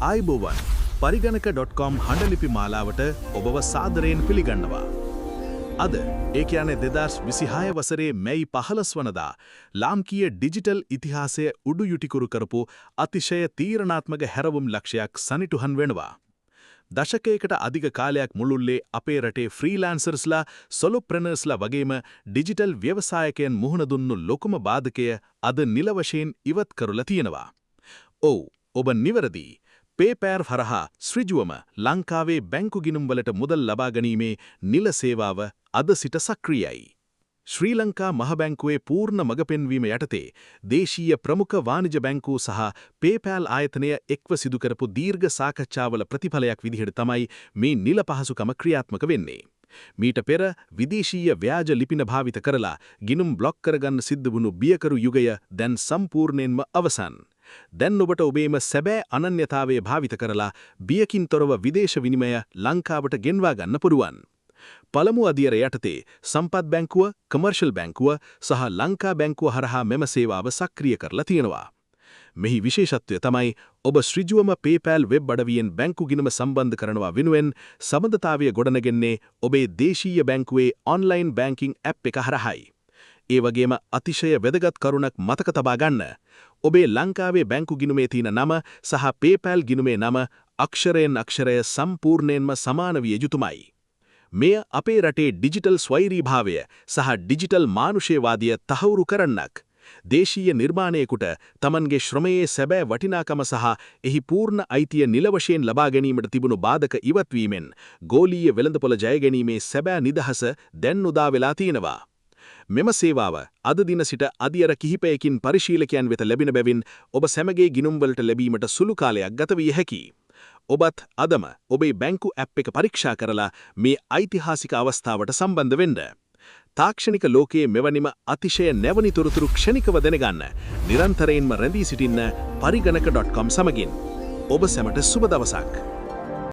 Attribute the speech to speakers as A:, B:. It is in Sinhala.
A: ආයිබෝවන් පරිගණක.com හඬලිපි මාලාවට ඔබව සාදරයෙන් පිළිගන්නවා. අද ඒ කියන්නේ 2026 වසරේ මැයි 15 වනදා ලාම්කීය ඩිජිටල් ඉතිහාසය උඩු යුටිකුරු කරපු අතිශය තීරණාත්මක හැරවුම් ලක්ෂයක් සනිටුහන් වෙනවා. දශකයකට අධික කාලයක් මුළුල්ලේ අපේ රටේ ෆ්‍රීලාන්සර්ස්ලා සොලෝප්‍රෙනර්ස්ලා වගේම ඩිජිටල් ව්‍යවසායකයන් මුහුණ දුන්නු ලොකුම බාධකය අද නිල වශයෙන් ඉවත් කරලා තියෙනවා. ඔව් ඔබ නිවැරදි. PayPal හරහා ශ්‍රීජුවම ලංකාවේ බැංකු ගිණුම්වලට මුදල් ලබා ගැනීමේ නිල සේවාව අද සිට සක්‍රියයි. ශ්‍රී ලංකා මහ බැංකුවේ පූර්ණ මඟ පෙන්වීම යටතේ දේශීය ප්‍රමුඛ වාණිජ බැංකු සහ PayPal ආයතනය එක්ව සිදු කරපු දීර්ඝ සාකච්ඡාවල ප්‍රතිඵලයක් විදිහට තමයි මේ නිල පහසුකම ක්‍රියාත්මක වෙන්නේ. මීට පෙර විදේශීය ව්‍යාජ ලිපින භාවිත කරලා ගිණුම් බ්ලොක් කරගන්න සිද්ධ වුණු බියකරු යුගය දැන් සම්පූර්ණයෙන්ම අවසන්. දැන් ඔබට ඔබේම සැබෑ අනන්‍යතාවය භාවිත කරලා බියකින් තොරව විදේශ විනිමය ලංකාවට ගෙන්වා ගන්න පුළුවන්. පළමු අදියර යටතේ සම්පත් බැංකුව, කමර්ෂල් බැංකුව සහ ලංකා බැංකුව හරහා මෙම සේවාව සක්‍රිය කරලා තියෙනවා. මෙහි විශේෂත්වය තමයි ඔබ ශ්‍රීජුවම PayPal වෙබ් අඩවියෙන් බැංකු ගිණුම සම්බන්ධ කරනවා වෙනුවෙන් සම්බන්ධතාවය ගොඩනගන්නේ ඔබේ දේශීය බැංකුවේ ඔන්ලයින් බැංකින් ඇප් එක හරහායි. ඒ වගේම අතිශය වැදගත් කරුණක් මතක තබා ගන්න. ඔබේ ලංකාවේ බැංකු ගිණුමේ තියෙන නම සහ PayPal ගිණුමේ නම අක්ෂරයෙන් අක්ෂරය සම්පූර්ණයෙන්ම සමාන විය යුතුමයි. මෙය අපේ රටේ ඩිජිටල් ස්වෛරීභාවය සහ ඩිජිටල් මානුෂයවාදය තහවුරු කරන්නක්. දේශීය නිර්මාණයකට තමන්ගේ ශ්‍රමයේ සැබෑ වටිනාකම සහ එහි පූර්ණ අයිතිය නිල වශයෙන් ලබා ගැනීමට තිබුණු බාධක ඉවත්වීමෙන් ගෝලීය වෙළඳපොළ ජය ගැනීමේ සැබෑ නිදහස දැන් උදා වෙලා තියෙනවා. මෙම සේවාව අද දින සිට අදියර කිහිපයකින් පරිශීලකයන් වෙත ලැබෙන බැවින් ඔබ සැමගේ ගිණුම්වලට ලැබීමට සුළු කාලයක් ගත විය හැකියි. ඔබත් අදම ඔබේ බැංකු ඇප් එක පරීක්ෂා කරලා මේ ඓතිහාසික අවස්ථාවට සම්බන්ධ වෙන්න. තාක්ෂණික ලෝකයේ මෙවැනිම අතිශය නැවනි තොරතුරු ක්ෂණිකව දැනගන්න නිරන්තරයෙන්ම රැඳී සිටින්න පරිගණක.com සමගින් ඔබ සැමට සුබ දවසක්.